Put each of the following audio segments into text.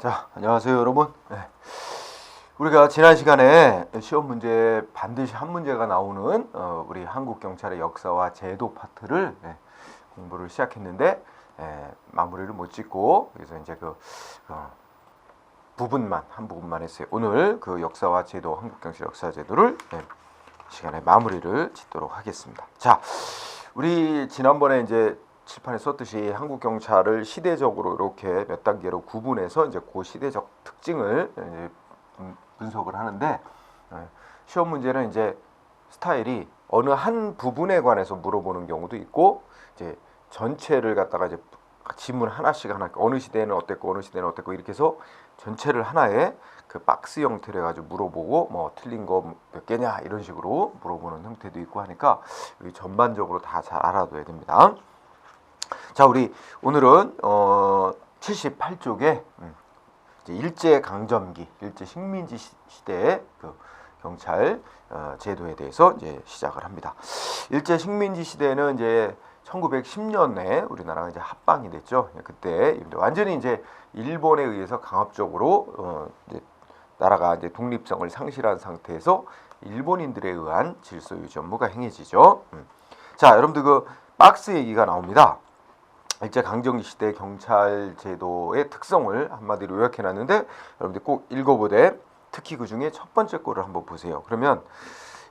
자, 안녕하세요, 여러분. 우리가 지난 시간에 시험 문제 반드시 한 문제가 나오는 우리 한국 경찰의 역사와 제도 파트를 공부를 시작했는데 마무리를 못 짓고 그래서 이제 한 부분만 했어요. 오늘 그 역사와 제도, 한국 경찰 역사 제도를 시간에 마무리를 짓도록 하겠습니다. 자, 우리 지난번에 이제 칠판에 썼듯이 한국 경찰을 시대적으로 이렇게 몇 단계로 구분해서 이제 그 시대적 특징을 이제 분석을 하는데 시험 문제는 이제 스타일이 어느 한 부분에 관해서 물어보는 경우도 있고 이제 전체를 갖다가 이제 지문 하나씩 어느 시대에는 어땠고 어느 시대는 어땠고 이렇게 해서 전체를 하나의 그 박스 형태로 해가지고 물어보고 뭐 틀린 거 몇 개냐 이런 식으로 물어보는 형태도 있고 하니까 전반적으로 다 잘 알아둬야 됩니다. 자, 우리 오늘은 78쪽에 일제 강점기, 일제 식민지 시대의 그 경찰 제도에 대해서 이제 시작을 합니다. 일제 식민지 시대는 이제 1910년에 우리나라가 이제 합방이 됐죠. 그때 완전히 이제 일본에 의해서 강압적으로 이제 나라가 이제 독립성을 상실한 상태에서 일본인들에 의한 질서 유지 업무가 행해지죠. 자, 여러분들 그 박스 얘기가 나옵니다. 일제 강점기 시대 경찰 제도의 특성을 한마디로 요약해놨는데 여러분들 꼭 읽어보되 특히 그 중에 첫 번째 거를 한번 보세요. 그러면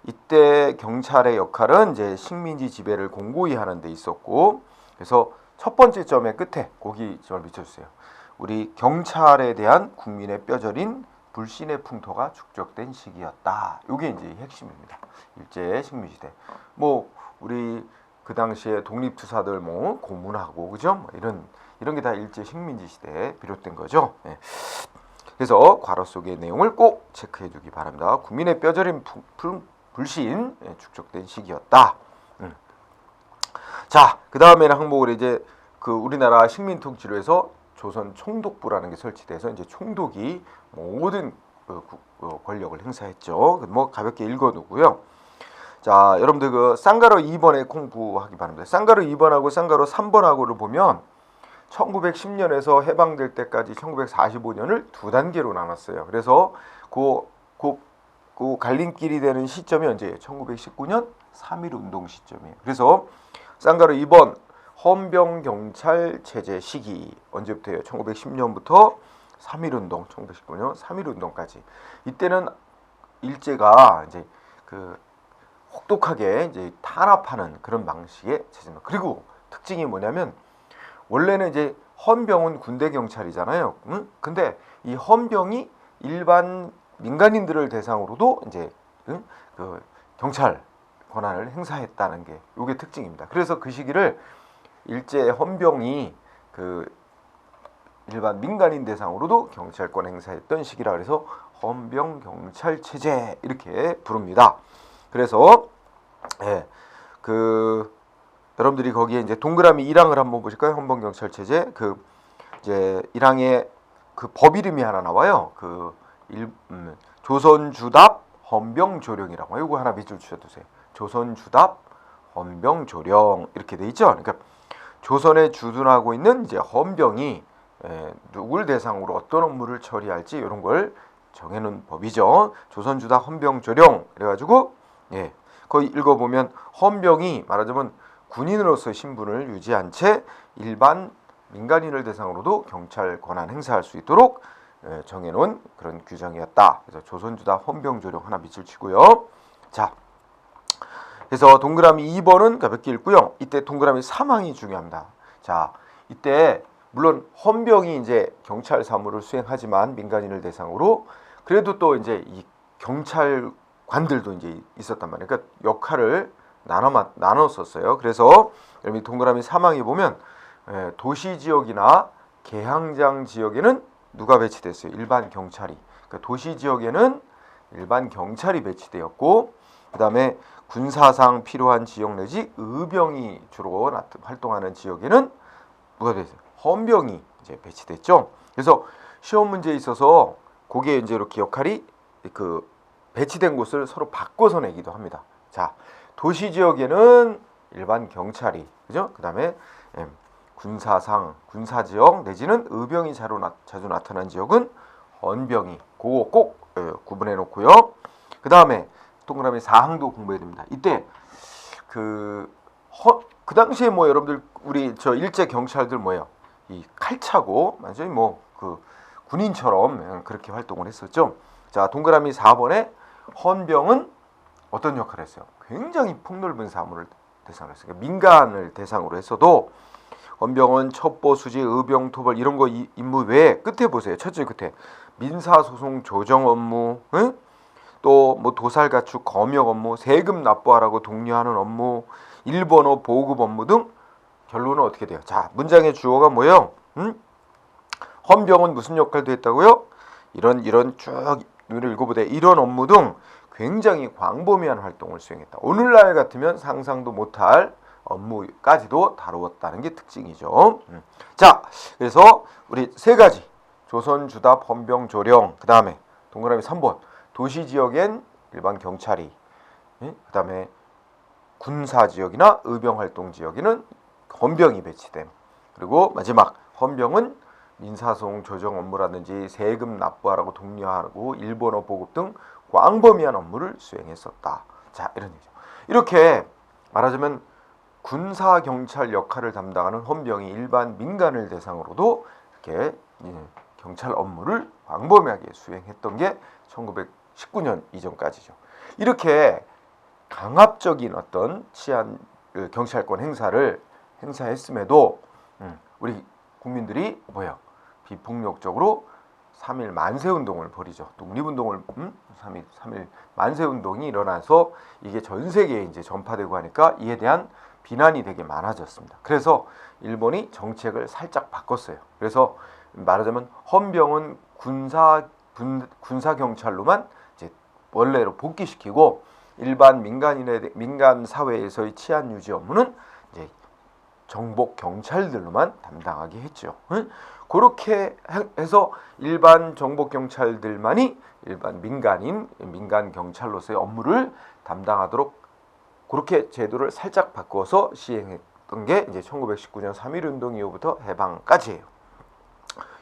이때 경찰의 역할은 이제 식민지 지배를 공고히 하는 데 있었고, 그래서 첫 번째 점의 끝에 거기 점을 비춰주세요. 우리 경찰에 대한 국민의 뼈저린 불신의 풍토가 축적된 시기였다. 이게 이제 핵심입니다. 일제 식민지 시대. 뭐 우리 그 당시에 독립투사들 뭐 고문하고 그죠? 뭐 이런 게 다 일제 식민지 시대에 비롯된 거죠. 그래서 괄호 속의 내용을 꼭 체크해 두기 바랍니다. 국민의 뼈저린 불신 축적된 시기였다. 자, 그 다음에는 항목을 이제 그 우리나라 식민통치로해서 조선 총독부라는 게 설치돼서 이제 총독이 모든 권력을 행사했죠. 뭐 가볍게 읽어두고요. 자, 여러분들 그 쌍가루 2번에 공부하기 바랍니다. 쌍가루 2번하고 쌍가루 3번하고를 보면 1910년에서 해방될 때까지 1945년을 두 단계로 나눴어요. 그래서 그 갈림길이 되는 시점이 언제예요? 1919년 3.1 운동 시점이에요. 그래서 쌍가루 2번 헌병경찰 체제 시기 언제부터예요? 1910년부터 3.1 운동, 1919년 3.1 운동까지. 이때는 일제가 이제 그 혹독하게 이제 탄압하는 그런 방식의 체제입니다. 그리고 특징이 뭐냐면 원래는 이제 헌병은 군대 경찰이잖아요. 근데 이 헌병이 일반 민간인들을 대상으로도 이제 그 경찰 권한을 행사했다는 게 이게 특징입니다. 그래서 그 시기를 일제 헌병이 그 일반 민간인 대상으로도 경찰권 행사했던 시기라 그래서 헌병 경찰 체제 이렇게 부릅니다. 그래서 여러분들이 거기에 이제 동그라미 1항을 한번 보실까요? 헌병 경찰 체제 이제 1항에 그 법 이름이 하나 나와요. 조선주답 헌병조령이라고. 이거 하나 밑줄 주셔두세요. 조선주답 헌병조령 이렇게 돼 있죠. 그러니까 조선에 주둔하고 있는 이제 헌병이 누굴 대상으로 어떤 업무를 처리할지 이런 걸 정해놓은 법이죠. 조선주답 헌병조령 그래가지고 거기 읽어보면 헌병이 말하자면 군인으로서의 신분을 유지한 채 일반 민간인을 대상으로도 경찰 권한 행사할 수 있도록 정해놓은 그런 규정이었다. 그래서 조선주답 헌병조령 하나 밑줄 치고요. 자, 그래서 동그라미 2번은 가볍게 읽고요. 이때 동그라미 3항이 중요합니다. 자, 이때 물론 헌병이 이제 경찰 사무를 수행하지만 민간인을 대상으로 그래도 또 이제 이 경찰관들도 이제 있었단 말이에요. 그러니까 역할을 나눴었어요. 그래서 여러분 동그라미 3항에 보면 도시 지역이나 계항장 지역에는 누가 배치됐어요? 일반 경찰이. 그러니까 도시 지역에는 일반 경찰이 배치되었고 그 다음에 군사상 필요한 지역 내지 의병이 주로 활동하는 지역에는 누가 됐어요? 헌병이 이제 배치됐죠. 그래서 시험 문제에 있어서 거기에 이제 이렇게 역할이 그 배치된 곳을 서로 바꿔서 내기도 합니다. 자, 도시 지역에는 일반 경찰이, 그죠? 그 다음에 군사상, 군사지역 내지는 의병이 자주 나타난 지역은 헌병이. 그거 꼭 구분해 놓고요. 그 다음에 동그라미 4항도 공부해야 됩니다. 이때 그 당시에 뭐 여러분들 우리 저 일제 경찰들 뭐예요? 이 칼차고 완전히 뭐 그 군인처럼 그렇게 활동을 했었죠. 자, 동그라미 4번에 헌병은 어떤 역할을 했어요? 굉장히 폭넓은 사무를 대상으로 했어요. 그러니까 민간을 대상으로 했어도 헌병은 첩보, 수지, 의병, 토벌 이런 거 임무 외에 끝에 보세요. 첫째 끝에 민사소송 조정 업무, 응? 또 뭐 도살 가축 검역 업무, 세금 납부하라고 독려하는 업무, 일본어 보급 업무 등 결론은 어떻게 돼요? 자, 문장의 주어가 뭐예요? 헌병은 무슨 역할도 했다고요? 이런 쭉 눈을 읽어보되 이런 업무 등 굉장히 광범위한 활동을 수행했다. 오늘날 같으면 상상도 못할 업무까지도 다루었다는 게 특징이죠. 자, 그래서 우리 세 가지 조선 주답 헌병 조령, 그 다음에 동그라미 3번 도시 지역엔 일반 경찰이, 그 다음에 군사 지역이나 의병 활동 지역에는 헌병이 배치됨. 그리고 마지막 헌병은 민사소송 조정 업무라든지 세금 납부하라고 독려하고 일본어 보급 등 광범위한 업무를 수행했었다. 자, 이런 얘기죠. 이렇게 말하자면 군사 경찰 역할을 담당하는 헌병이 일반 민간을 대상으로도 이렇게 경찰 업무를 광범위하게 수행했던 게 1919년 이전까지죠. 이렇게 강압적인 어떤 치안 경찰권 행사를 행사했음에도 우리 국민들이 뭐야? 비폭력적으로 3.1 만세운동을 벌이죠. 독립운동을 3.1 만세운동이 일어나서 이게 전 세계에 이제 전파되고 하니까 이에 대한 비난이 되게 많아졌습니다. 그래서 일본이 정책을 살짝 바꿨어요. 그래서 말하자면 헌병은 군사 경찰로만 이제 원래로 복귀시키고 일반 민간 사회에서의 치안 유지 업무는 이제 정복 경찰들로만 담당하게 했죠. 그렇게 해서 일반 정복 경찰들만이 일반 민간 경찰로서의 업무를 담당하도록 그렇게 제도를 살짝 바꿔서 시행했던 게 이제 1919년 3.1운동 이후부터 해방까지예요.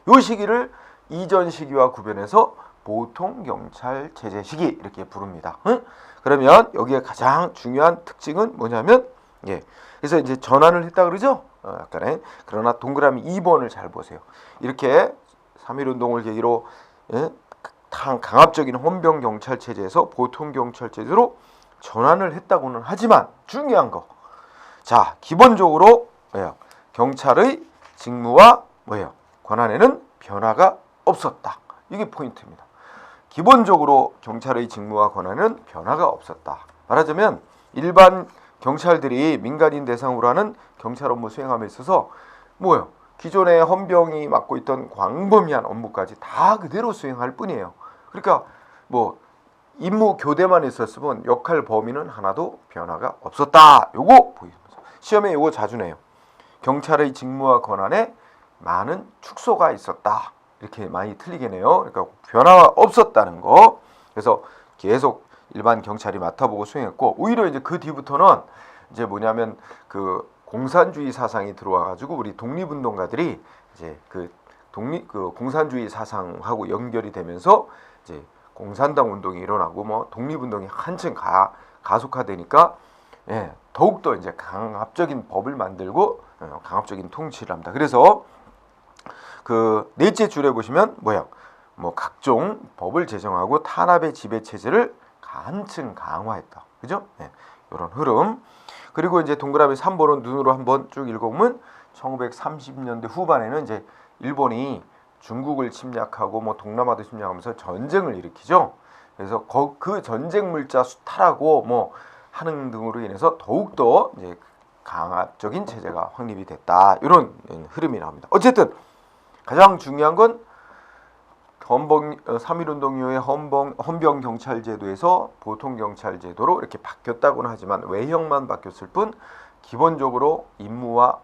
이 시기를 이전 시기와 구별해서 보통 경찰 체제 시기 이렇게 부릅니다. 그러면 여기에 가장 중요한 특징은 뭐냐면 그래서 이제 전환을 했다 그러죠. 약간의 그러나 동그라미 2번을 잘 보세요. 이렇게 3.1운동을 계기로 강압적인 헌병 경찰 체제에서 보통 경찰 체제로 전환을 했다고는 하지만 중요한 거. 자, 기본적으로 경찰의 직무와 권한에는 변화가 없었다. 이게 포인트입니다. 기본적으로 경찰의 직무와 권한은 변화가 없었다. 말하자면 일반 경찰들이 민간인 대상으로 하는 경찰 업무 수행함에 있어서 기존의 헌병이 맡고 있던 광범위한 업무까지 다 그대로 수행할 뿐이에요. 그러니까 임무 교대만 있었으면 역할 범위는 하나도 변화가 없었다. 요거 보이면서 시험에 요거 자주 내요. 경찰의 직무와 권한에 많은 축소가 있었다. 이렇게 많이 틀리게 내요. 그러니까 변화가 없었다는 거. 그래서 계속 일반 경찰이 맡아보고 수행했고 오히려 이제 그 뒤부터는 이제 뭐냐면 그 공산주의 사상이 들어와 가지고 우리 독립운동가들이 이제 그 공산주의 사상하고 연결이 되면서 이제 공산당 운동이 일어나고 독립운동이 한층 가속화되니까 더욱더 이제 강압적인 법을 만들고 강압적인 통치를 합니다. 그래서 그 넷째 줄에 보시면 각종 법을 제정하고 탄압의 지배 체제를 한층 강화했다. 그죠? 이런 흐름. 그리고 이제 동그라미 3번은 눈으로 한번 쭉 읽어보면 1930년대 후반에는 이제 일본이 중국을 침략하고 동남아도 침략하면서 전쟁을 일으키죠. 그래서 그 전쟁 물자 수탈하고 하는 등으로 인해서 더욱더 이제 강압적인 체제가 확립이 됐다. 이런 흐름이 나옵니다. 어쨌든 가장 중요한 건 3.1운동 이후에 헌병 경찰 제도에서 보통 경찰 제도로 이렇게 바뀌었다고는 하지만 외형만 바뀌었을 뿐 기본적으로 임무와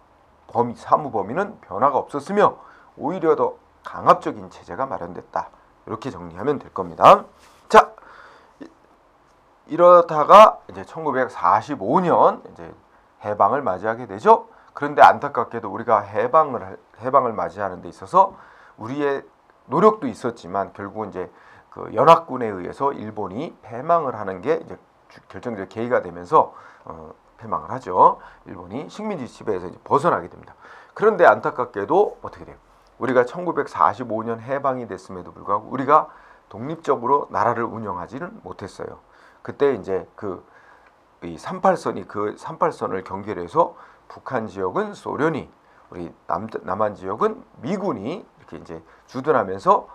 사무 범위는 변화가 없었으며 오히려 더 강압적인 체제가 마련됐다. 이렇게 정리하면 될 겁니다. 자, 이러다가 이제 1945년 이제 해방을 맞이하게 되죠. 그런데 안타깝게도 우리가 해방을 맞이하는 데 있어서 우리의 노력도 있었지만 결국은 이제 그 연합군에 의해서 일본이 패망을 하는 게 이제 결정적 계기가 되면서 패망을 하죠. 일본이 식민지 지배에서 이제 벗어나게 됩니다. 그런데 안타깝게도 어떻게 돼요? 우리가 1945년 해방이 됐음에도 불구하고 우리가 독립적으로 나라를 운영하지는 못했어요. 그때 이제 이 38선이 그 38선을 경계해서 북한 지역은 소련이, 우리 남한 지역은 미군이 이렇게 이제 주둔하면서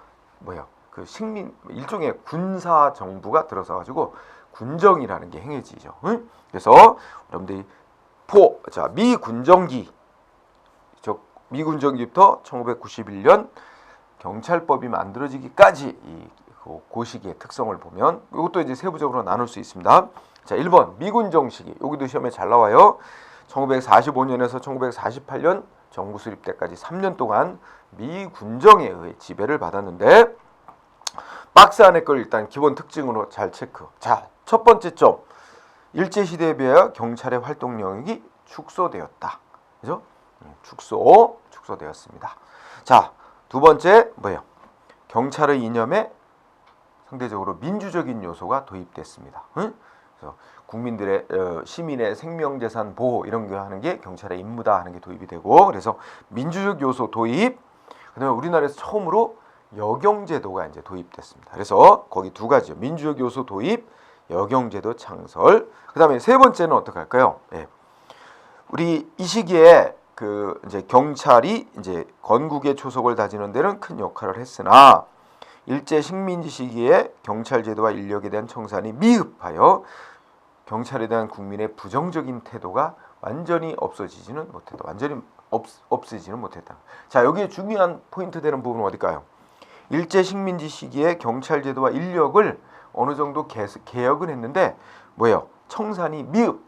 그 일종의 군사 정부가 들어서 가지고 군정이라는 게 행해지죠. 응? 그래서 여러분들이 미군정기부터 1991년 경찰법이 만들어지기까지 그 시기의 특성을 보면 이것도 이제 세부적으로 나눌 수 있습니다. 자, 1번 미군정 시기. 여기도 시험에 잘 나와요. 1945년에서 1948년 정부 수립 때까지 3년 동안 미군정에 의해 지배를 받았는데 박스 안에 걸 일단 기본 특징으로 잘 체크. 자, 첫 번째 점. 일제시대에 비하여 경찰의 활동 영역이 축소되었다. 그죠? 축소되었습니다. 자, 두 번째 뭐예요? 경찰의 이념에 상대적으로 민주적인 요소가 도입됐습니다. 응? 그래서 국민들의 시민의 생명재산 보호 이런 거 하는 게 경찰의 임무다 하는 게 도입이 되고, 그래서 민주적 요소 도입. 그다음에 우리나라에서 처음으로 여경제도가 이제 도입됐습니다. 그래서 거기 두 가지요. 민주적 요소 도입, 여경제도 창설. 그다음에 세 번째는 어떻게 할까요? 예. 우리 이 시기에 이제 경찰이 이제 건국의 초석을 다지는 데는 큰 역할을 했으나 일제 식민지 시기에 경찰 제도와 인력에 대한 청산이 미흡하여 경찰에 대한 국민의 부정적인 태도가 완전히 없어지지는 못했다. 자, 여기에 중요한 포인트 되는 부분은 어딜까요? 일제 식민지 시기에 경찰 제도와 인력을 어느 정도 개혁은 했는데 뭐예요? 청산이 미흡.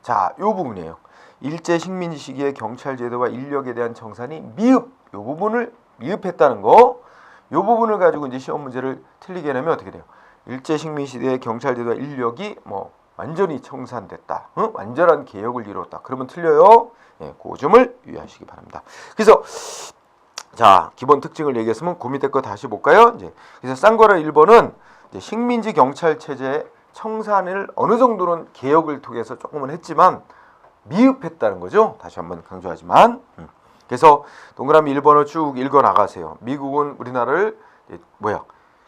자, 요 부분이에요. 일제 식민지 시기에 경찰 제도와 인력에 대한 청산이 미흡. 요 부분을 미흡했다는 거. 요 부분을 가지고 이제 시험 문제를 틀리게 내면 어떻게 돼요? 일제 식민지 시대의 경찰 제도와 인력이 완전히 청산됐다. 완전한 개혁을 이뤘다. 그러면 틀려요. 예, 그 점을 유의하시기 바랍니다. 그래서 자, 기본 특징을 얘기했으면 그 밑에 거 다시 볼까요? 그래서 쌍거라 1번은 이제 식민지 경찰 체제의 청산을 어느 정도는 개혁을 통해서 조금은 했지만 미흡했다는 거죠. 다시 한번 강조하지만. 그래서 동그라미 1번을 쭉 읽어 나가세요. 미국은 우리나라를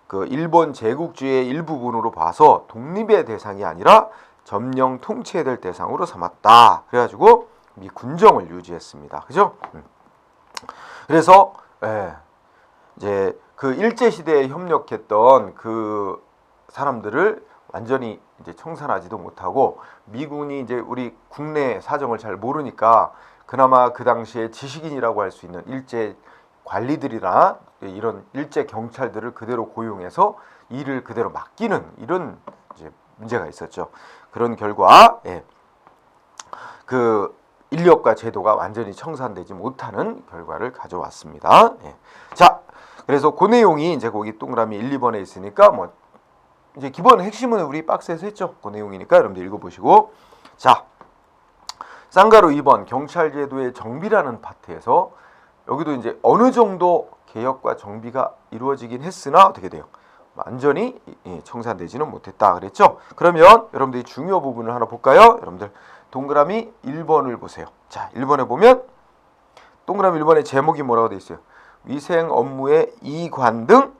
그 일본 제국주의의 일부분으로 봐서 독립의 대상이 아니라 점령 통치해야 될 대상으로 삼았다. 그래가지고 미 군정을 유지했습니다. 그죠? 그래서 이제 그 일제 시대에 협력했던 그 사람들을 완전히 이제 청산하지도 못하고, 미군이 이제 우리 국내 사정을 잘 모르니까 그나마 그 당시에 지식인이라고 할 수 있는 일제 관리들이나 이런 일제 경찰들을 그대로 고용해서 일을 그대로 맡기는 이런 이제 문제가 있었죠. 그런 결과 그 인력과 제도가 완전히 청산되지 못하는 결과를 가져왔습니다. 자, 그래서 그 내용이 이제 거기 동그라미 1, 2번에 있으니까 이제 기본 핵심은 우리 박스에서 했죠. 그 내용이니까 여러분들 읽어보시고. 자, 쌍가루 2번 경찰 제도의 정비라는 파트에서 여기도 이제 어느 정도 개혁과 정비가 이루어지긴 했으나 어떻게 돼요? 완전히 청산되지는 못했다 그랬죠. 그러면 여러분들이 중요 부분을 하나 볼까요? 여러분들 동그라미 1번을 보세요. 자, 1번에 보면 동그라미 1번의 제목이 뭐라고 되어 있어요? 위생 업무의 이관 등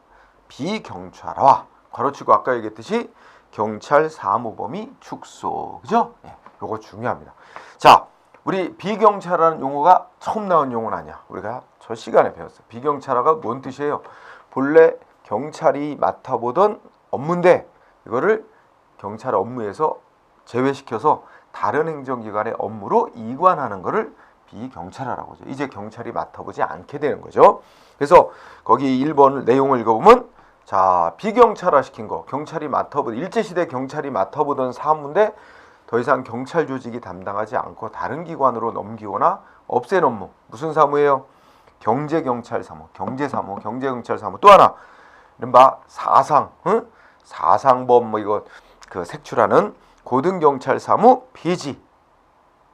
비경찰화. 괄호치고 아까 얘기했듯이 경찰 사무범위 축소. 그죠? 요거 중요합니다. 자, 우리 비경찰화라는 용어가 처음 나온 용어는 아니야. 우리가 저 시간에 배웠어요. 비경찰화가 뭔 뜻이에요? 본래 경찰이 맡아보던 업무인데 이거를 경찰 업무에서 제외시켜서 다른 행정기관의 업무로 이관하는 거를 비경찰화라고 하죠. 이제 경찰이 맡아보지 않게 되는 거죠. 그래서 거기 1번 내용을 읽어보면 자, 비경찰화 시킨 거, 경찰이 맡아보던 일제시대 경찰이 맡아보던 사무인데 더 이상 경찰 조직이 담당하지 않고 다른 기관으로 넘기거나 없앤 업무. 무슨 사무예요? 경제경찰 사무, 경제사무, 경제경찰 사무. 또 하나 이른바 사상, 사상범 이거 그 색출하는 고등경찰 사무 폐지.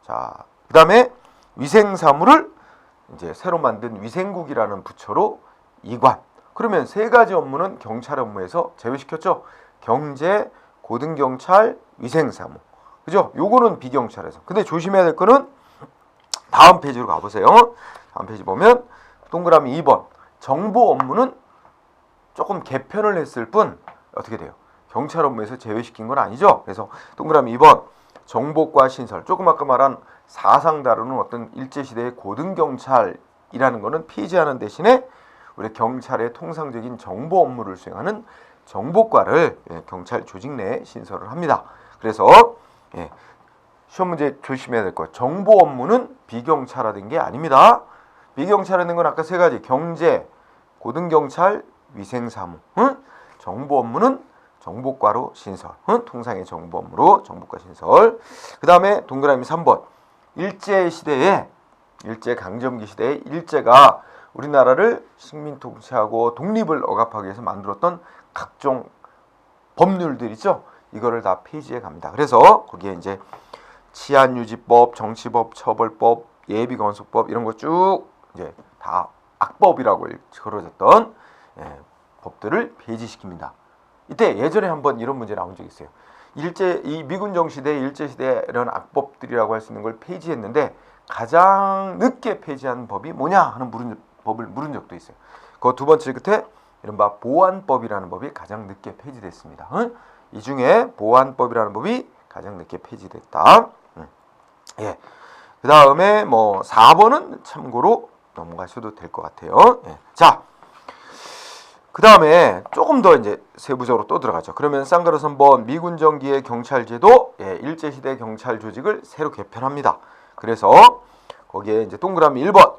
자, 그다음에 위생사무를 이제 새로 만든 위생국이라는 부처로 이관. 그러면 세 가지 업무는 경찰 업무에서 제외시켰죠. 경제, 고등경찰, 위생사무. 그죠? 요거는 비경찰에서. 근데 조심해야 될 거는 다음 페이지로 가보세요. 다음 페이지 보면 동그라미 2번. 정보 업무는 조금 개편을 했을 뿐 어떻게 돼요? 경찰 업무에서 제외시킨 건 아니죠. 그래서 동그라미 2번. 정보과 신설. 조금 아까 말한 사상 다루는 어떤 일제시대의 고등경찰이라는 거는 폐지하는 대신에 우리 경찰의 통상적인 정보 업무를 수행하는 정보과를 경찰 조직 내에 신설을 합니다. 그래서 시험 문제 조심해야 될 거. 정보 업무는 비경찰화된 게 아닙니다. 비경찰화된 건 아까 세 가지. 경제, 고등경찰, 위생사무. 정보 업무는 정보과로 신설. 통상의 정보 업무로 정보과 신설. 그 다음에 동그라미 3번. 일제시대에 일제강점기 시대에 일제가 우리나라를 식민 통치하고 독립을 억압하기 위해서 만들었던 각종 법률들 있죠. 이거를 다 폐지해 갑니다. 그래서 거기에 이제 치안유지법, 정치법, 처벌법, 예비건속법 이런 거 쭉 이제 다 악법이라고 걸어졌던 법들을 폐지시킵니다. 이때 예전에 한번 이런 문제 나온 적이 있어요. 이 미군정 시대, 일제 시대 이런 악법들이라고 할 수 있는 걸 폐지했는데 가장 늦게 폐지한 법이 뭐냐 하는 법을 물은 적도 있어요. 그 두 번째 끝에 이른바 보안법이라는 법이 가장 늦게 폐지됐습니다. 이 중에 보안법이라는 법이 가장 늦게 폐지됐다. 예. 그 다음에 뭐 4번은 참고로 넘어가셔도 될 것 같아요. 예. 자, 그 다음에 조금 더 이제 세부적으로 또 들어가죠. 그러면 쌍가루 3번 미군정기의 경찰제도, 일제시대 경찰 조직을 새로 개편합니다. 그래서 거기에 이제 동그라미 1번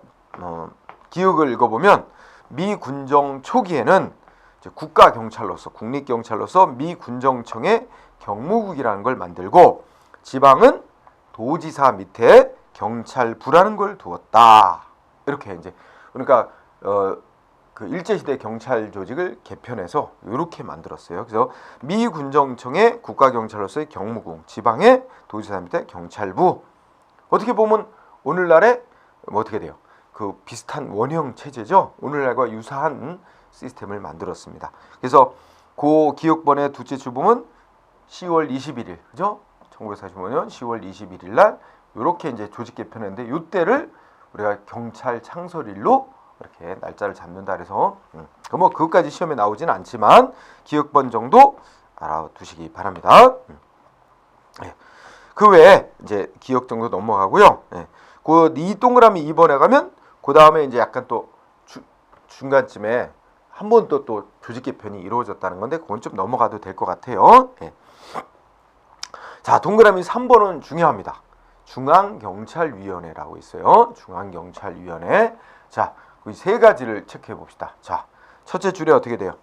기억을 읽어보면 미군정 초기에는 이제 국가경찰로서 국립경찰로서 미군정청의 경무국이라는 걸 만들고 지방은 도지사 밑에 경찰부라는 걸 두었다. 이렇게 이제 그러니까 그 일제시대 경찰 조직을 개편해서 이렇게 만들었어요. 그래서 미군정청의 국가경찰로서의 경무국, 지방의 도지사 밑에 경찰부. 어떻게 보면 오늘날에 뭐 어떻게 돼요? 그 비슷한 원형 체제죠. 오늘날과 유사한 시스템을 만들었습니다. 그래서 그 기억번의 두째 주범은 10월 21일, 그죠? 1945년 10월 21일 날 이렇게 이제 조직 개편했는데 이때를 우리가 경찰 창설일로 이렇게 날짜를 잡는다 그래서 뭐 그것까지 시험에 나오진 않지만 기억번 정도 알아두시기 바랍니다. 그 외에 이제 기억 정도 넘어가고요. 이 동그라미 2번에 가면 그 다음에 이제 약간 또 중간쯤에 한 번 또 조직 개편이 이루어졌다는 건데 그건 좀 넘어가도 될 것 같아요. 자, 동그라미 3번은 중요합니다. 중앙경찰위원회라고 있어요. 중앙경찰위원회. 자, 그 세 가지를 체크해 봅시다. 자, 첫째 줄에 어떻게 돼요?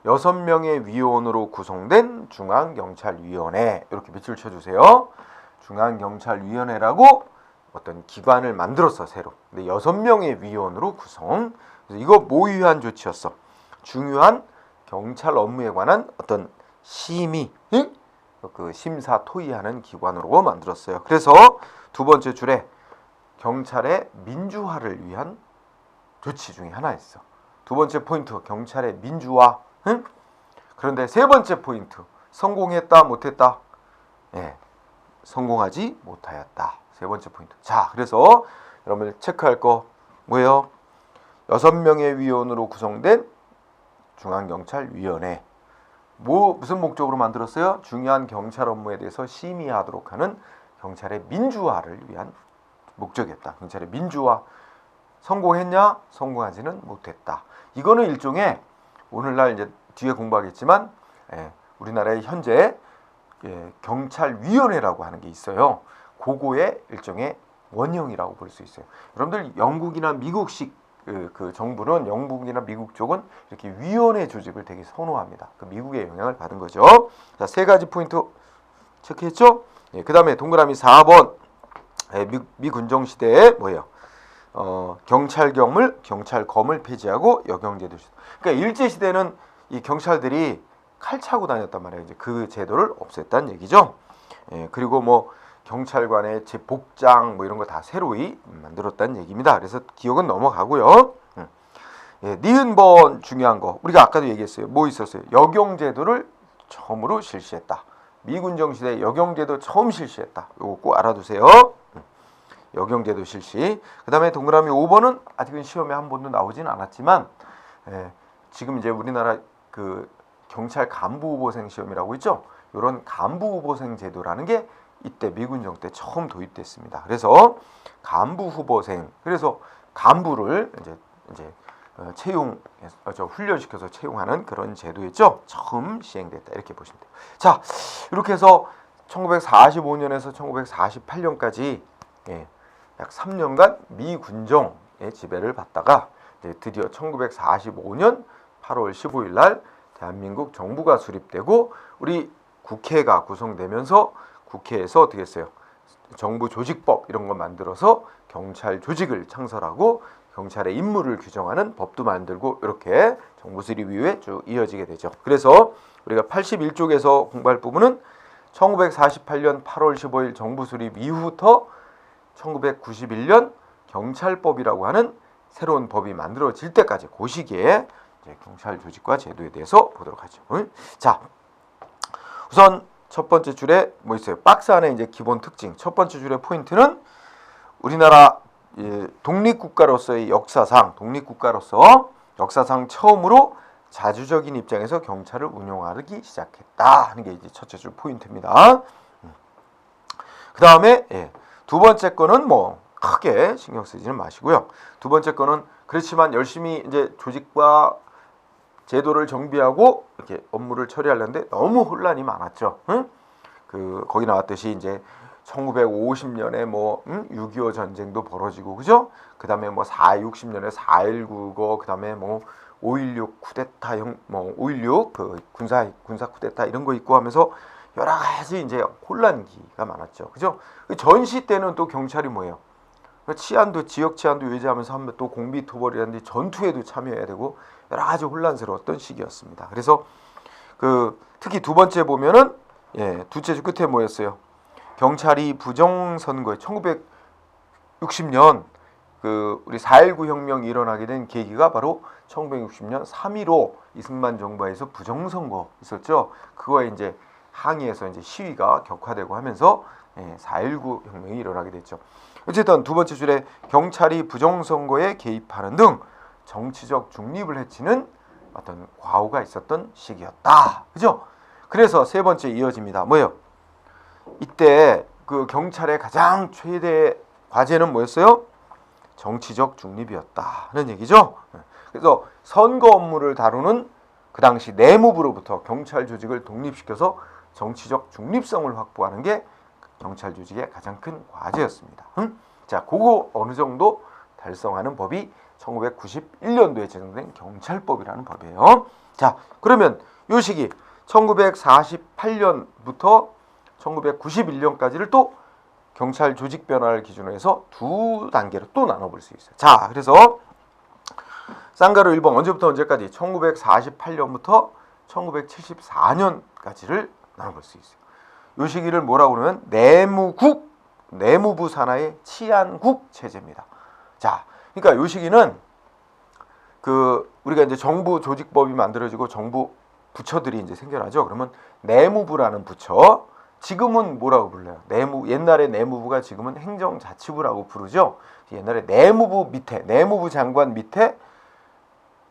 6명의 위원으로 구성된 중앙경찰위원회. 이렇게 밑줄 쳐주세요. 중앙경찰위원회라고 어떤 기관을 만들었어, 새로. 근데 6명의 위원으로 구성. 그래서 이거 뭐 위한 조치였어? 중요한 경찰 업무에 관한 어떤 심의, 그 심사 토의하는 기관으로 만들었어요. 그래서 두 번째 줄에 경찰의 민주화를 위한 조치 중에 하나였어. 두 번째 포인트, 경찰의 민주화. 그런데 세 번째 포인트, 성공했다, 못했다? 성공하지 못하였다. 세 번째 포인트. 자, 그래서 여러분 체크할 거 뭐예요? 6명의 위원으로 구성된 중앙경찰위원회. 무슨 목적으로 만들었어요? 중요한 경찰 업무에 대해서 심의하도록 하는 경찰의 민주화를 위한 목적이었다. 경찰의 민주화. 성공했냐? 성공하지는 못했다. 이거는 일종의 오늘날 이제 뒤에 공부하겠지만 우리나라의 현재 경찰위원회라고 하는 게 있어요. 그거의 일종의 원형이라고 볼 수 있어요. 여러분들 영국이나 미국식 그 정부는 영국이나 미국 쪽은 이렇게 위원회 조직을 되게 선호합니다. 그 미국의 영향을 받은 거죠. 자, 세 가지 포인트 체크했죠? 그 다음에 동그라미 4번 미군정 시대에 뭐예요? 경찰검을 폐지하고 여경제도. 그러니까 일제 시대는 이 경찰들이 칼 차고 다녔단 말이에요. 이제 그 제도를 없앴다는 얘기죠. 그리고 뭐 경찰관의 제 복장 뭐 이런 거 다 새로이 만들었다는 얘기입니다. 그래서 기억은 넘어가고요. 예, 니은번 중요한 거 우리가 아까도 얘기했어요. 뭐 있었어요? 역용제도를 처음으로 실시했다. 미군정 시대 역용제도 처음 실시했다. 요거 꼭 알아두세요. 역용제도 실시. 그 다음에 동그라미 5번은 아직은 시험에 한 번도 나오진 않았지만 지금 이제 우리나라 그 경찰 간부 후보생 시험이라고 있죠. 이런 간부 후보생 제도라는 게 이때 미군정 때 처음 도입됐습니다. 그래서 간부 후보생, 그래서 간부를 이제 훈련시켜서 채용하는 그런 제도였죠. 처음 시행됐다 이렇게 보시면 돼요. 자, 이렇게 해서 1945년에서 1948년까지 약 3년간 미군정의 지배를 받다가 드디어 1945년 8월 15일 날 대한민국 정부가 수립되고 우리 국회가 구성되면서 국회에서 어떻게 했어요? 정부 조직법 이런 거 만들어서 경찰 조직을 창설하고 경찰의 임무를 규정하는 법도 만들고 이렇게 정부 수립 이후에 쭉 이어지게 되죠. 그래서 우리가 81쪽에서 공부할 부분은 1948년 8월 15일 정부 수립 이후부터 1991년 경찰법이라고 하는 새로운 법이 만들어질 때까지 그 시기에 이제 경찰 조직과 제도에 대해서 보도록 하죠. 자, 우선 첫 번째 줄에 뭐 있어요? 박스 안에 이제 기본 특징. 첫 번째 줄의 포인트는 우리나라 독립국가로서의 역사상, 역사상 처음으로 자주적인 입장에서 경찰을 운용하기 시작했다 하는 게 이제 첫째 줄 포인트입니다. 그 다음에 두 번째 거는 뭐 크게 신경 쓰지는 마시고요. 두 번째 거는 그렇지만 열심히 이제 조직과 제도를 정비하고 이렇게 업무를 처리하려는데 너무 혼란이 많았죠. 거기 나왔듯이 이제 1950년에 뭐 6.25 전쟁도 벌어지고 그죠? 그다음에 뭐 60년에 4.19거 그다음에 뭐 5.16 쿠데타형 뭐 5.16 그 군사 쿠데타 이런 거 있고 하면서 여러 가지 이제 혼란기가 많았죠. 그죠? 전시 때는 또 경찰이 뭐예요? 치안도 지역 치안도 유지하면서 하면 또 공비토벌이라든지 전투에도 참여해야 되고 여러 가지 혼란스러웠던 시기였습니다. 그래서 특히 두 번째 보면은 두째 줄 끝에 뭐였어요? 경찰이 부정선거에 1960년 우리 4.19 혁명이 일어나게 된 계기가 바로 1960년 3.15 이승만 정부에서 부정선거 있었죠. 그거에 이제 항의해서 이제 시위가 격화되고 하면서 4.19 혁명이 일어나게 됐죠. 어쨌든 두 번째 줄에 경찰이 부정선거에 개입하는 등 정치적 중립을 해치는 어떤 과오가 있었던 시기였다. 그죠? 그래서 세 번째 이어집니다. 뭐예요? 이때 그 경찰의 가장 최대 과제는 뭐였어요? 정치적 중립이었다는 얘기죠. 그래서 선거 업무를 다루는 그 당시 내무부로부터 경찰 조직을 독립시켜서 정치적 중립성을 확보하는 게 경찰 조직의 가장 큰 과제였습니다. 자, 그거 어느 정도 달성하는 법이 1991년도에 제정된 경찰법이라는 법이에요. 자, 그러면 이 시기 1948년부터 1991년까지를 또 경찰 조직 변화를 기준으로 해서 두 단계로 또 나눠볼 수 있어요. 자, 그래서 쌍가루 1번 언제부터 언제까지? 1948년부터 1974년까지를 나눠볼 수 있어요. 이 시기를 뭐라고 그러면 내무부 산하의 치안국 체제입니다. 자, 그러니까 이 시기는 우리가 이제 정부 조직법이 만들어지고 정부 부처들이 이제 생겨나죠. 그러면 내무부라는 부처, 지금은 뭐라고 불러요? 옛날에 내무부가 지금은 행정자치부라고 부르죠. 옛날에 내무부 장관 밑에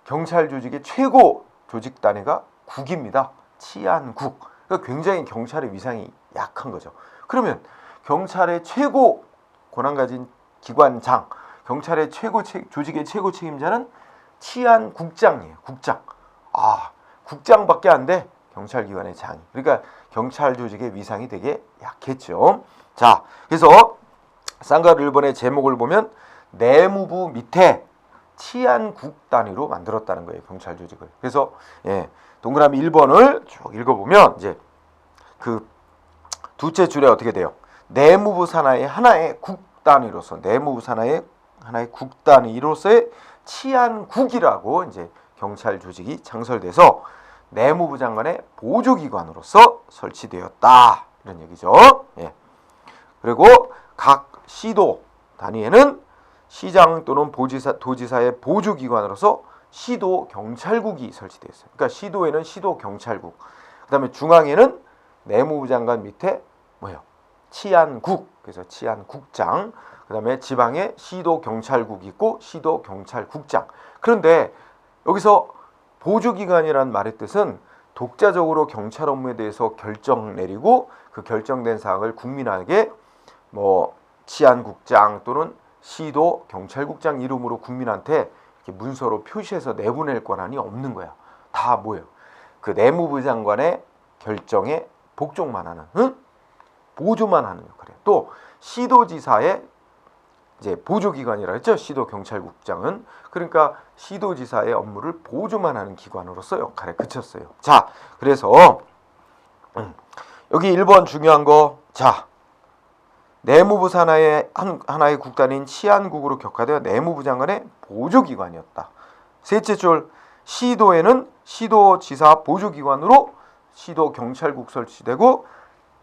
경찰 조직의 최고 조직 단위가 국입니다. 치안국. 그러니까 굉장히 경찰의 위상이 약한 거죠. 그러면 경찰의 최고 권한 가진 기관장, 경찰의 조직의 최고 책임자는 치안국장이에요. 국장. 국장밖에 안 돼. 경찰기관의 장이. 그러니까 경찰 조직의 위상이 되게 약했죠. 자, 그래서 쌍가루 1번의 제목을 보면 내무부 밑에 치안국 단위로 만들었다는 거예요. 경찰 조직을. 그래서 동그라미 1번을 쭉 읽어보면 이제 두째 줄에 어떻게 돼요? 내무부 산하의 하나의 국 단위로서 하나의 국 단위로서의 치안국이라고 이제 경찰 조직이 창설돼서 내무부 장관의 보조기관으로서 설치되었다 이런 얘기죠. 그리고 각 시도 단위에는 시장 또는 도지사의 보조기관으로서 시도경찰국이 설치되어 있어요. 그러니까 시도에는 시도경찰국, 그 다음에 중앙에는 내무부 장관 밑에 뭐예요? 치안국, 그래서 치안국장, 그 다음에 지방에 시도경찰국이 있고 시도경찰국장. 그런데 여기서 보조기관이라는 말의 뜻은 독자적으로 경찰 업무에 대해서 결정 내리고 그 결정된 사항을 국민에게 뭐 치안국장 또는 시도경찰국장 이름으로 국민한테 이렇게 문서로 표시해서 내보낼 권한이 없는 거야. 다 뭐예요? 그 내무부 장관의 결정에 복종만 하는, 보조만 하는 역할이에요. 또 시도지사의 이제 보조기관이라 했죠. 시도경찰국장은. 그러니까 시도지사의 업무를 보조만 하는 기관으로서 역할에 그쳤어요. 자, 그래서 여기 1번 중요한 거, 자, 내무부 산하의 하나의 국단인 치안국으로 격화되어 내무부 장관의 보조기관이었다. 셋째 줄, 시도에는 시도지사 보조기관으로 시도경찰국 설치되고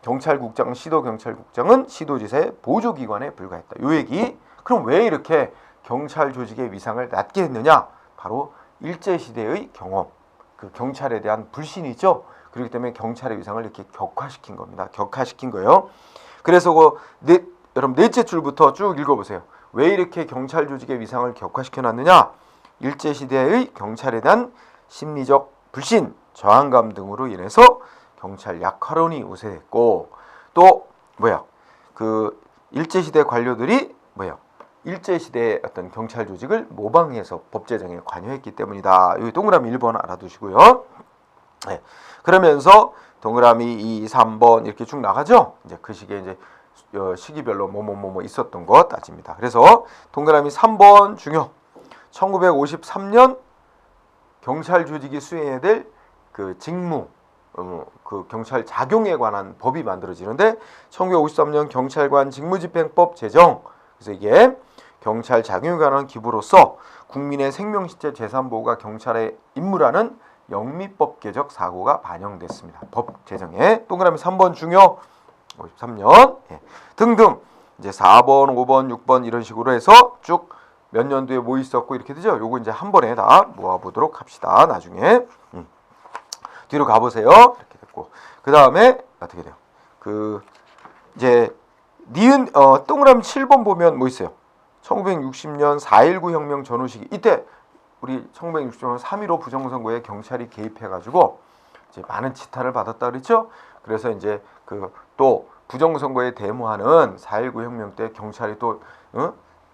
경찰국장, 시도경찰국장은 시도지사의 보조기관에 불과했다. 요 얘기. 그럼 왜 이렇게 경찰 조직의 위상을 낮게 했느냐? 바로 일제시대의 경험, 그 경찰에 대한 불신이 있죠. 그렇기 때문에 경찰의 위상을 이렇게 격화시킨 겁니다. 격화시킨 거예요. 그래서 여러분 넷째 줄부터 쭉 읽어보세요. 왜 이렇게 경찰 조직의 위상을 격화시켜놨느냐? 일제시대의 경찰에 대한 심리적 불신, 저항감 등으로 인해서 경찰 약화론이 우세했고, 또 그 일제시대 관료들이 일제시대의 어떤 경찰 조직을 모방해서 법 제정에 관여했기 때문이다. 여기 동그라미 1번 알아두시고요. 네. 그러면서 동그라미 2, 3번 이렇게 쭉 나가죠. 이제 그 시기에 이제 시기별로 뭐뭐 있었던 것 따집니다. 그래서 동그라미 3번 중요. 1953년 경찰 조직이 수행해야 될 그 직무, 그 경찰 작용에 관한 법이 만들어지는데 1953년 경찰관 직무집행법 제정. 그래서 이게 경찰 작용에 관한 기부로서 국민의 생명, 신체, 재산 보호가 경찰의 임무라는 영미법 개정 사고가 반영됐습니다. 법 제정에. 동그라미 3번 중요. 53년 등등 이제 4번, 5번, 6번 이런 식으로 해서 쭉 몇 년도에 뭐 있었고 이렇게 되죠. 요거 이제 한 번에 다 모아보도록 합시다. 나중에 뒤로 가보세요. 이렇게 됐고 그 다음에 어떻게 돼요? 그 이제 동그라미 7번 보면 뭐 있어요? 1960년 4.19 혁명 전후 시기. 이때 우리 1960년 3.15 부정선거에 경찰이 개입해가지고 이제 많은 지탄을 받았다 그랬죠. 그래서 이제 그 또 부정선거에 데모하는 4.19 혁명 때 경찰이 또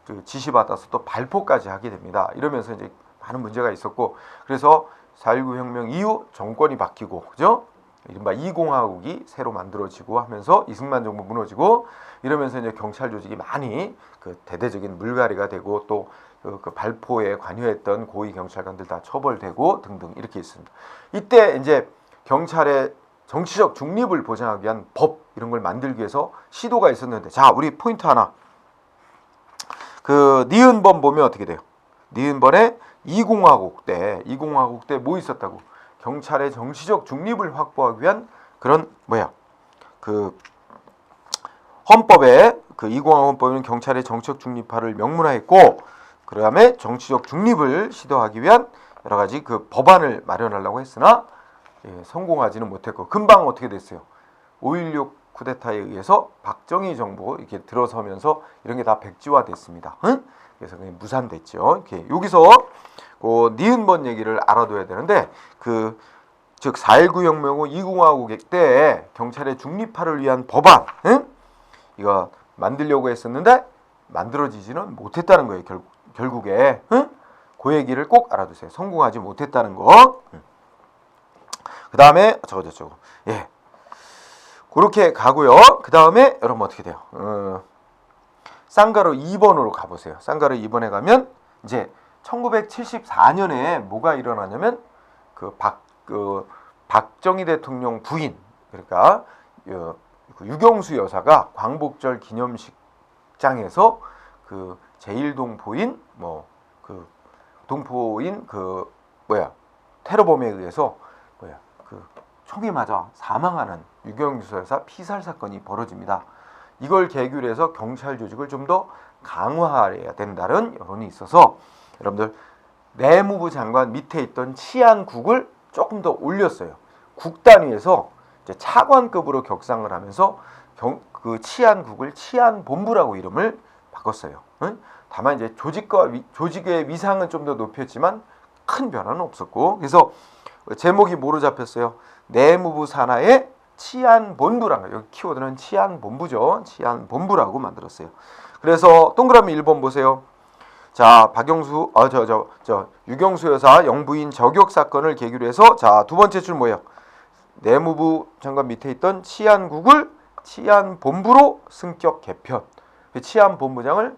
그 지시받아서 또 발포까지 하게 됩니다. 이러면서 이제 많은 문제가 있었고, 그래서 4.19 혁명 이후 정권이 바뀌고, 그죠? 이른바 이공화국이 새로 만들어지고 하면서 이승만 정부 무너지고 이러면서 이제 경찰 조직이 많이 그 대대적인 물갈이가 되고 또 그 발포에 관여했던 고위 경찰관들 다 처벌되고 등등 이렇게 있습니다. 이때 이제 경찰의 정치적 중립을 보장하기 위한 법 이런 걸 만들기 위해서 시도가 있었는데, 자, 우리 포인트 하나. 그 니은번 보면 어떻게 돼요? 니은번에 이공화국 때 뭐 있었다고? 경찰의 정치적 중립을 확보하기 위한 그런 그 헌법에 그 이공화국 헌법에는 경찰의 정치적 중립화를 명문화했고, 그다음에 정치적 중립을 시도하기 위한 여러 가지 그 법안을 마련하려고 했으나 성공하지는 못했고, 금방 어떻게 됐어요? 5.16 쿠데타에 의해서 박정희 정부 이렇게 들어서면서 이런 게 다 백지화됐습니다. 그래서 그냥 무산됐죠. 이렇게 여기서 그 니은번 얘기를 알아둬야 되는데, 그 즉 4.19 혁명 후 이공화국 때 경찰의 중립화를 위한 법안, 이거 만들려고 했었는데 만들어지지는 못했다는 거예요. 결국에 그 얘기를 꼭 알아두세요. 성공하지 못했다는 거. 그 다음에 저거 그렇게 가고요. 그 다음에 여러분 어떻게 돼요? 쌍가루 2번으로 가보세요. 쌍가루 2번에 가면 이제 1974년에 뭐가 일어나냐면 그 박정희 대통령 부인, 그러니까 그 유경수 여사가 광복절 기념식장에서 그 제1동포인 그 동포인 테러범에 의해서 그 총에 맞아 사망하는 유경수 여사 피살 사건이 벌어집니다. 이걸 계기로 해서 경찰 조직을 좀 더 강화해야 된다는 여론이 있어서 여러분들 내무부 장관 밑에 있던 치안국을 조금 더 올렸어요. 국 단위에서 이제 차관급으로 격상을 하면서 그 치안국을 치안본부라고 이름을 바꿨어요. 응? 다만 이제 조직의 위상은 좀 더 높였지만 큰 변화는 없었고, 그래서 제목이 뭐로 잡혔어요? 내무부 산하의 치안본부라는 거예요. 여기 키워드는 치안본부죠. 치안본부라고 만들었어요. 그래서 동그라미 1번 보세요. 자, 유경수 여사 영부인 저격 사건을 계기로 해서 자, 두 번째 줄 뭐예요? 내무부 장관 밑에 있던 치안국을 치안본부로 승격 개편. 치안본부장을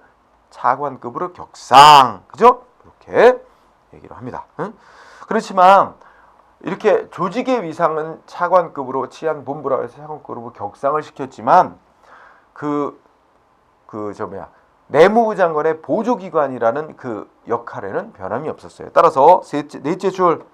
차관급으로 격상. 그죠? 이렇게 얘기를 합니다. 응? 그렇지만 이렇게 조직의 위상은 차관급으로 치안본부라고 해서 차관급으로 격상을 시켰지만 내무부 장관의 보조기관이라는 그 역할에는 변함이 없었어요. 따라서 넷째 줄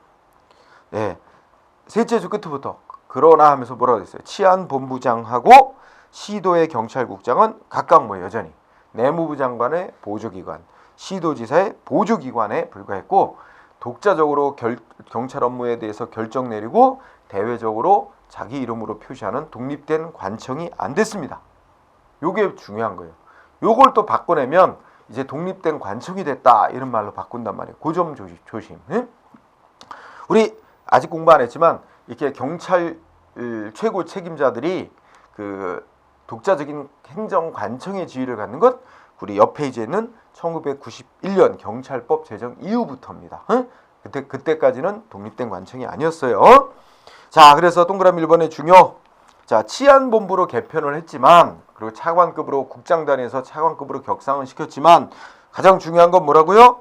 끝부터 그러나 하면서 뭐라고 했어요? 치안본부장하고 시도의 경찰국장은 각각 여전히 내무부 장관의 보조기관, 시도지사의 보조기관에 불과했고 독자적으로 경찰 업무에 대해서 결정 내리고 대외적으로 자기 이름으로 표시하는 독립된 관청이 안 됐습니다. 요게 중요한 거예요. 요걸 또 바꿔내면 이제 독립된 관청이 됐다 이런 말로 바꾼단 말이에요. 그 점 조심. 응? 우리 아직 공부 안 했지만 이렇게 경찰 최고 책임자들이 그 독자적인 행정관청의 지위를 갖는 것 우리 옆 페이지에 있는 1991년 경찰법 제정 이후부터입니다. 응? 그때까지는 독립된 관청이 아니었어요. 자, 그래서 동그라미 1번의 중요. 자, 치안본부로 개편을 했지만 그리고 차관급으로 국장 단위에서 차관급으로 격상을 시켰지만 가장 중요한 건 뭐라고요?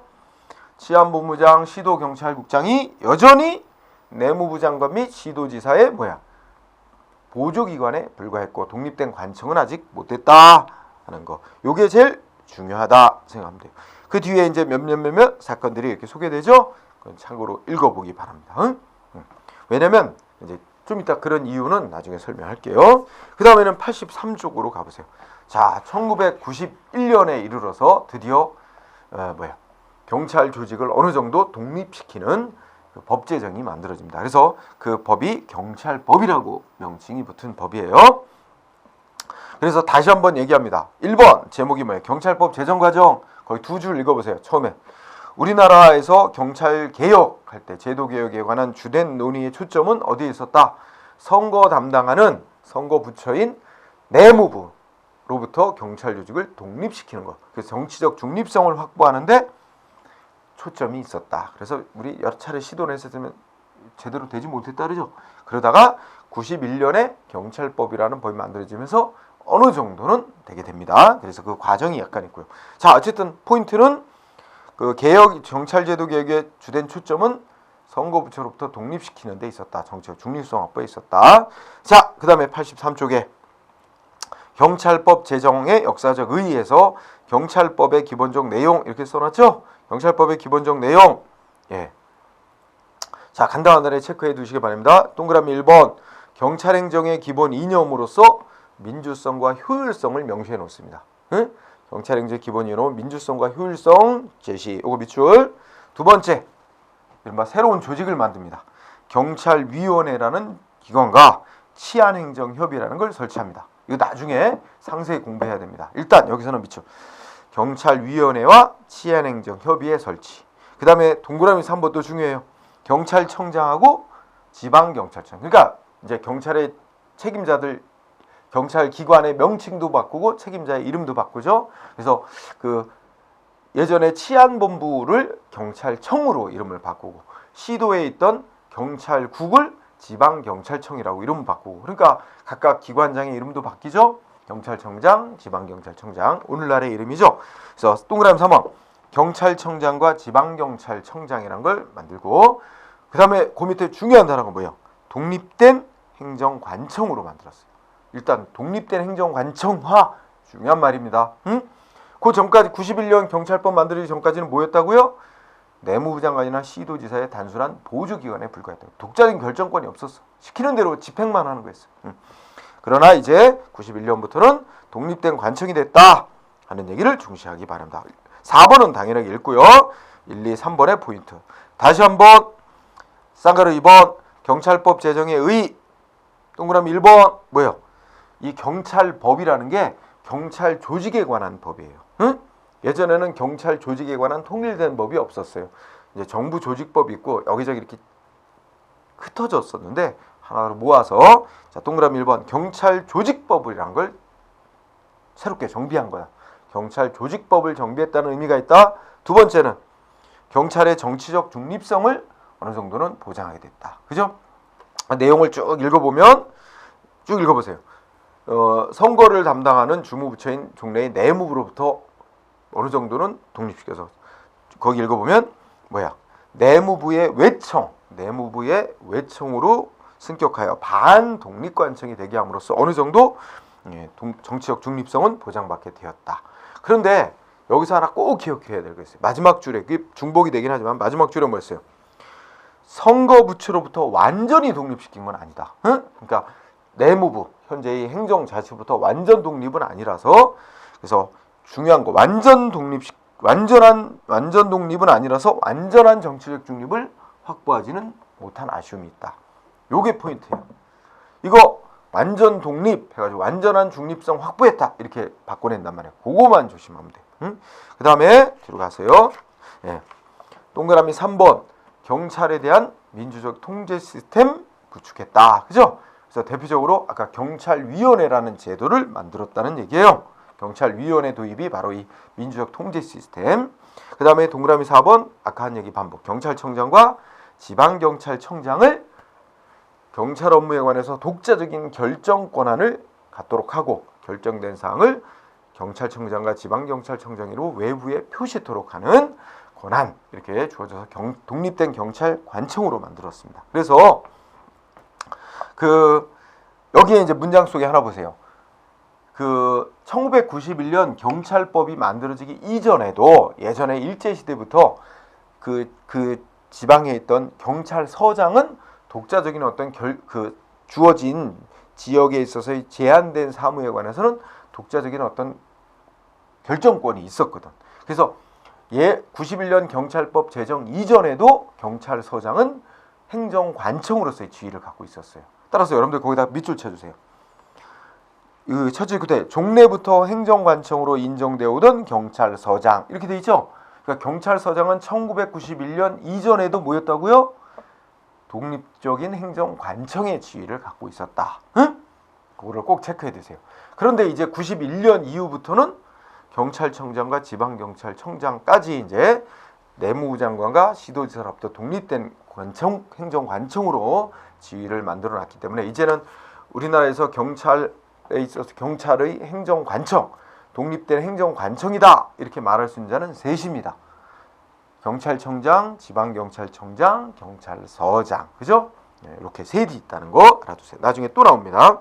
치안본부장, 시도경찰국장이 여전히 내무부 장관 및 시도지사의 보조기관에 불과했고 독립된 관청은 아직 못됐다 하는 거. 요게 제일 중요하다 생각하면 돼요. 그 뒤에 이제 몇몇 사건들이 이렇게 소개되죠. 그건 참고로 읽어보기 바랍니다. 응? 왜냐면 이제 좀 이따 그런 이유는 나중에 설명할게요. 그 다음에는 83쪽으로 가보세요. 자, 1991년에 이르러서 드디어 경찰 조직을 어느 정도 독립시키는 그 법 제정이 만들어집니다. 그래서 그 법이 경찰법이라고 명칭이 붙은 법이에요. 그래서 다시 한번 얘기합니다. 1번 제목이 뭐예요? 경찰법 제정 과정. 거기 두 줄 읽어보세요. 처음에 우리나라에서 경찰 개혁할 때 제도 개혁에 관한 주된 논의의 초점은 어디에 있었다? 선거 담당하는 선거 부처인 내무부로부터 경찰 조직을 독립시키는 것. 그래서 정치적 중립성을 확보하는데 초점이 있었다. 그래서 우리 여러 차례 시도를 했었으면 제대로 되지 못했다 그러죠. 그러다가 91년에 경찰법이라는 법이 만들어지면서 어느 정도는 되게 됩니다. 그래서 그 과정이 약간 있고요. 자, 어쨌든 포인트는 그 경찰제도 개혁의 주된 초점은 선거부처로부터 독립시키는 데 있었다. 정치적 중립성 확보에 있었다. 자, 그 다음에 83쪽에 경찰법 제정의 역사적 의의에서 경찰법의 기본적 내용 이렇게 써놨죠. 경찰법의 기본적 내용. 예. 자, 간단하게 체크해 두시기 바랍니다. 동그라미 1번 경찰행정의 기본 이념으로서 민주성과 효율성을 명시해 놓습니다. 응? 경찰행정의 기본 이념 민주성과 효율성 제시. 이거 밑줄. 두 번째, 이른바 새로운 조직을 만듭니다. 경찰위원회라는 기관과 치안행정협의라는 걸 설치합니다. 이거 나중에 상세히 공부해야 됩니다. 일단 여기서는 밑줄. 경찰위원회와 치안행정협의의 설치. 그 다음에 동그라미 3번도 중요해요. 경찰청장하고 지방경찰청. 그러니까 이제 경찰의 책임자들, 경찰 기관의 명칭도 바꾸고 책임자의 이름도 바꾸죠. 그래서 그 예전에 치안본부를 경찰청으로 이름을 바꾸고 시도에 있던 경찰국을 지방경찰청이라고 이름을 바꾸고, 그러니까 각각 기관장의 이름도 바뀌죠. 경찰청장, 지방경찰청장, 오늘날의 이름이죠. 그래서 동그라미 3번 경찰청장과 지방경찰청장이라는 걸 만들고, 그 다음에 그 밑에 중요한 단어가 뭐예요? 독립된 행정관청으로 만들었어요. 일단 독립된 행정관청화 중요한 말입니다. 그 전까지 91년 경찰법 만들기 전까지는 뭐였다고요? 내무부 장관이나 시도지사의 단순한 보조기관에 불과했다. 독자적인 결정권이 없었어. 시키는 대로 집행만 하는 거였어. 그러나 이제 91년부터는 독립된 관청이 됐다 하는 얘기를 중시하기 바랍니다. 4번은 당연하게 읽고요. 1, 2, 3번의 포인트. 다시 한번 쌍가루 2번 경찰법 제정의 의. 동그라미 1번 뭐예요? 이 경찰법이라는 게 경찰 조직에 관한 법이에요. 응? 예전에는 경찰 조직에 관한 통일된 법이 없었어요. 이제 정부 조직법이 있고 여기저기 이렇게 흩어졌었는데 하나로 모아서 자 동그라미 1번 경찰 조직법이라는 걸 새롭게 정비한 거야. 경찰 조직법을 정비했다는 의미가 있다. 두 번째는 경찰의 정치적 중립성을 어느 정도는 보장하게 됐다. 그죠? 내용을 쭉 읽어보면 쭉 읽어보세요. 선거를 담당하는 주무부처인 종래의 내무부로부터 어느 정도는 독립시켜서 거기 읽어보면 뭐야? 내무부의 외청으로 승격하여 반독립관청이 되게 함으로써 어느 정도 정치적 중립성은 보장받게 되었다. 그런데 여기서 하나 꼭 기억해야 될 게 있어요. 마지막 줄에 중복이 되긴 하지만 마지막 줄에 뭐였어요? 선거부처로부터 완전히 독립시킨 건 아니다. 응? 그러니까 내무부 현재의 행정자치부터 완전 독립은 아니라서 그래서 중요한 거 완전 독립은 아니라서 완전한 정치적 중립을 확보하지는 못한 아쉬움이 있다. 요게 포인트예요. 이거 완전 독립 해가지고 완전한 중립성 확보했다 이렇게 바꿔낸단 말이에요. 그거만 조심하면 돼. 응? 그 다음에 뒤로 가세요. 예. 동그라미 3번 경찰에 대한 민주적 통제 시스템 구축했다. 그죠? 그래서 대표적으로 아까 경찰위원회라는 제도를 만들었다는 얘기예요. 경찰위원회 도입이 바로 이 민주적 통제 시스템. 그 다음에 동그라미 4번 아까 한 얘기 반복. 경찰청장과 지방경찰청장을 경찰 업무에 관해서 독자적인 결정 권한을 갖도록 하고 결정된 사항을 경찰청장과 지방경찰청장으로 외부에 표시토록 하는 권한 이렇게 주어져서 독립된 경찰관청으로 만들었습니다. 그래서 여기에 이제 문장 속에 하나 보세요. 1991년 경찰법이 만들어지기 이전에도 예전에 일제시대부터 그 지방에 있던 경찰서장은 독자적인 어떤 주어진 지역에 있어서의 제한된 사무에 관해서는 독자적인 어떤 결정권이 있었거든. 그래서 91년 경찰법 제정 이전에도 경찰서장은 행정관청으로서의 지위를 갖고 있었어요. 따라서 여러분들 거기다 밑줄 쳐주세요. 첫째 그때 종래부터 행정관청으로 인정되어 오던 경찰서장 이렇게 돼 있죠. 그러니까 경찰서장은 1991년 이전에도 뭐였다고요? 독립적인 행정관청의 지위를 갖고 있었다. 응? 그거를 꼭 체크해 두세요. 그런데 이제 91년 이후부터는 경찰청장과 지방경찰청장까지 이제 내무부 장관과 시도지사로부터 독립된 행정관청으로 지위를 만들어 놨기 때문에 이제는 우리나라에서 경찰에 있어서 경찰의 행정관청, 독립된 행정관청이다 이렇게 말할 수 있는 자는 셋입니다. 경찰청장, 지방경찰청장, 경찰서장, 그죠? 네, 이렇게 셋이 있다는 거 알아두세요. 나중에 또 나옵니다.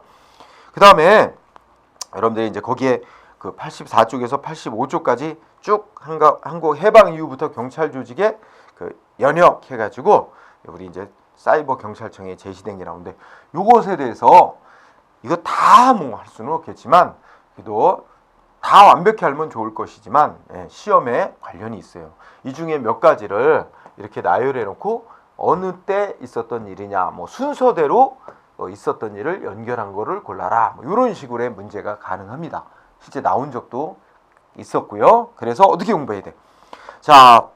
그 다음에 여러분들이 이제 거기에 84쪽에서 85쪽까지 쭉 한국 해방 이후부터 경찰 조직에 연역 해가지고 우리 이제 사이버 경찰청에 제시된 게 나오는데 요것에 대해서 이거 다 뭐 할 수는 없겠지만 그래도 다 완벽히 알면 좋을 것이지만 시험에 관련이 있어요. 이 중에 몇 가지를 이렇게 나열해 놓고 어느 때 있었던 일이냐 뭐 순서대로 있었던 일을 연결한 거를 골라라 뭐 이런 식으로의 문제가 가능합니다. 실제 나온 적도 있었고요. 그래서 어떻게 공부해야 돼? 자,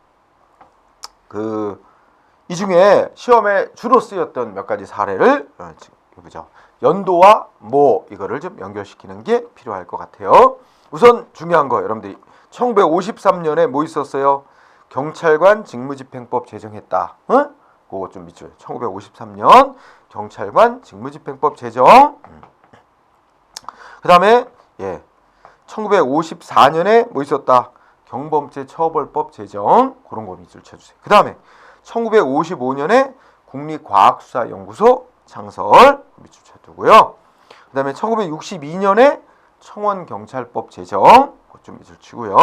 이 중에 시험에 주로 쓰였던 몇 가지 사례를 보죠. 연도와 뭐 이거를 좀 연결시키는 게 필요할 것 같아요. 우선 중요한 거 여러분들이 1953년에 뭐 있었어요? 경찰관 직무집행법 제정했다. 응? 그거 좀 밑줄. 1953년 경찰관 직무집행법 제정. 그 다음에 1954년에 뭐 있었다? 경범죄 처벌법 제정. 그런 거 밑줄 쳐주세요. 그 다음에 1955년에 국립과학수사연구소 창설. 밑줄 쳐두고요. 그 다음에 1962년에 청원경찰법 제정. 그것 좀 밑줄 치고요.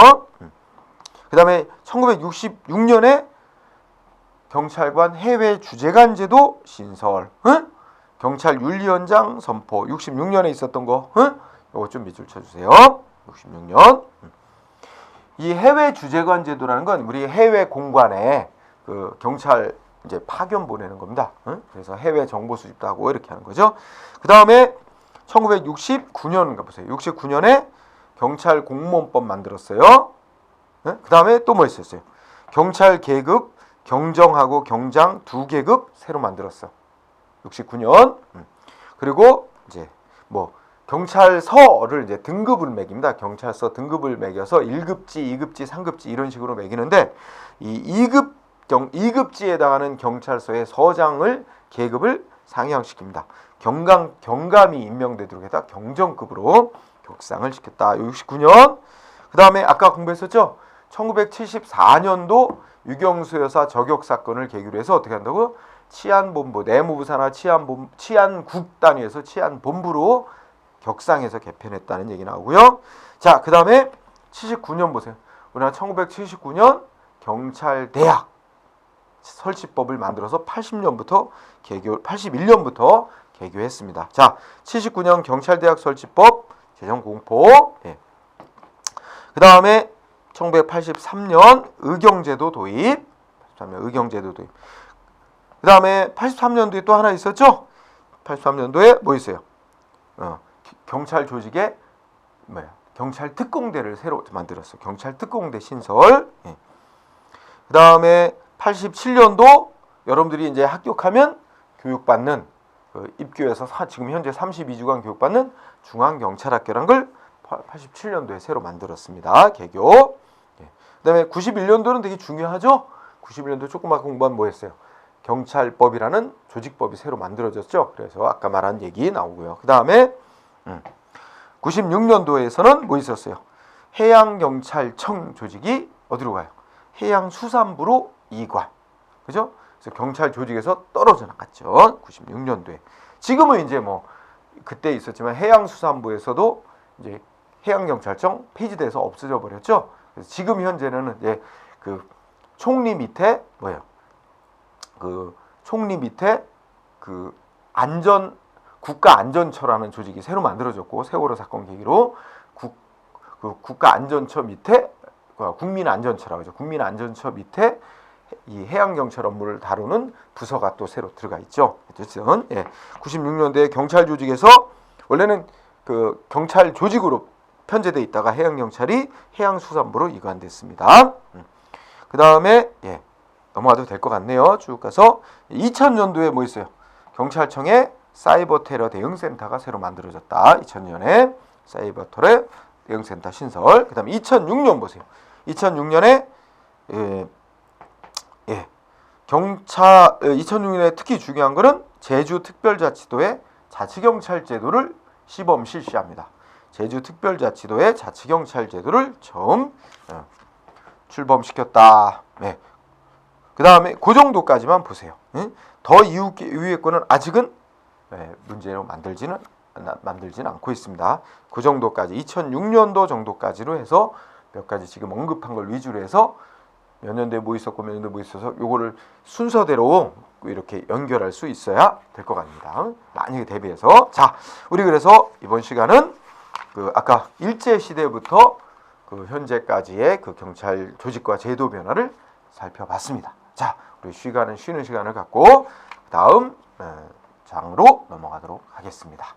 그 다음에 1966년에 경찰관 해외 주재관 제도 신설. 응? 경찰 윤리헌장 선포 66년에 있었던 거, 요거 좀 밑줄 쳐주세요. 66년. 이 해외 주재관 제도라는 건 우리 해외 공관에 그 경찰 이제 파견 보내는 겁니다. 그래서 해외 정보 수집도 하고 이렇게 하는 거죠. 그 다음에 1969년 가보세요. 69년에 경찰 공무원법 만들었어요. 그 다음에 또 뭐 있었어요? 경찰 계급, 경정하고 경장 두 계급 새로 만들었어. 69년. 그리고 이제 뭐 경찰서를 이제 등급을 매깁니다. 경찰서 등급을 매겨서 1급지, 2급지, 3급지 이런 식으로 매기는데 이 2급지에 해당하는 경찰서의 서장을 계급을 상향시킵니다. 경감이 임명되도록 해서 경정급으로 격상을 시켰다. 69년. 그 다음에 아까 공부했었죠? 1974년도 유경수 여사 저격 사건을 계기로 해서 어떻게 한다고? 치안본부, 내무부 산하 치안국 단위에서 치안본부로 격상해서 개편했다는 얘기 나오고요. 자, 그 다음에 79년 보세요. 우리나라 1979년 경찰대학 설치법을 만들어서 81년부터 개교했습니다. 자, 79년 경찰대학 설치법 제정 공포. 예. 그 다음에 1983년 의경제도 도입. 그 다음에 83년도에 또 하나 있었죠? 83년도에 뭐 있어요? 경찰 조직에 경찰 특공대를 새로 만들었어요. 경찰 특공대 신설. 예. 그 다음에 87년도 여러분들이 이제 합격하면 교육받는 입교해서 지금 현재 32주간 교육받는 중앙경찰학교라는 걸 87년도에 새로 만들었습니다. 개교. 예. 그 다음에 91년도는 되게 중요하죠. 91년도 조그맣게 공부하면 뭐 했어요? 경찰법이라는 조직법이 새로 만들어졌죠. 그래서 아까 말한 얘기 나오고요. 그 다음에 96년도에서는 뭐 있었어요? 해양경찰청 조직이 어디로 가요? 해양수산부로 이관. 그죠? 그래서 경찰 조직에서 떨어져 나갔죠. 96년도에. 지금은 이제 뭐 그때 있었지만 해양수산부에서도 이제 해양경찰청 폐지돼서 없어져 버렸죠. 그래서 지금 현재는 이제 그 총리 밑에 뭐예요? 그 총리 밑에 그 국가안전처라는 조직이 새로 만들어졌고, 세월호 사건 계기로 국가안전처 밑에 국민안전처라고 하죠. 국민안전처 밑에 이 해양경찰 업무를 다루는 부서가 또 새로 들어가 있죠. 어쨌든 96년도에 경찰 조직에서 원래는 그 경찰 조직으로 편제돼 있다가 해양경찰이 해양수산부로 이관됐습니다. 그 다음에 넘어가도 될 것 같네요. 쭉 가서 2000년도에 뭐 있어요? 경찰청에 사이버 테러 대응센터가 새로 만들어졌다. 2000년에 사이버 테러 대응센터 신설. 그 다음에 2006년 보세요. 2006년에 2006년에 특히 중요한 거는 제주특별자치도의 자치경찰 제도를 시범 실시합니다. 제주특별자치도의 자치경찰 제도를 처음 출범시켰다. 네. 그 다음에 그 정도까지만 보세요. 더 이후의 거는 아직은 문제로 만들지는 않고 있습니다. 그 정도까지 2006년도 정도까지로 해서 몇 가지 지금 언급한 걸 위주로 해서 몇 년도에 뭐 있었고 몇 년도에 뭐 있어서 요거를 순서대로 이렇게 연결할 수 있어야 될 것 같습니다. 만약에 대비해서. 자, 우리 그래서 이번 시간은 그 아까 일제시대부터 그 현재까지의 그 경찰 조직과 제도 변화를 살펴봤습니다. 자, 우리 쉬는 시간을 갖고 다음 장으로 넘어가도록 하겠습니다.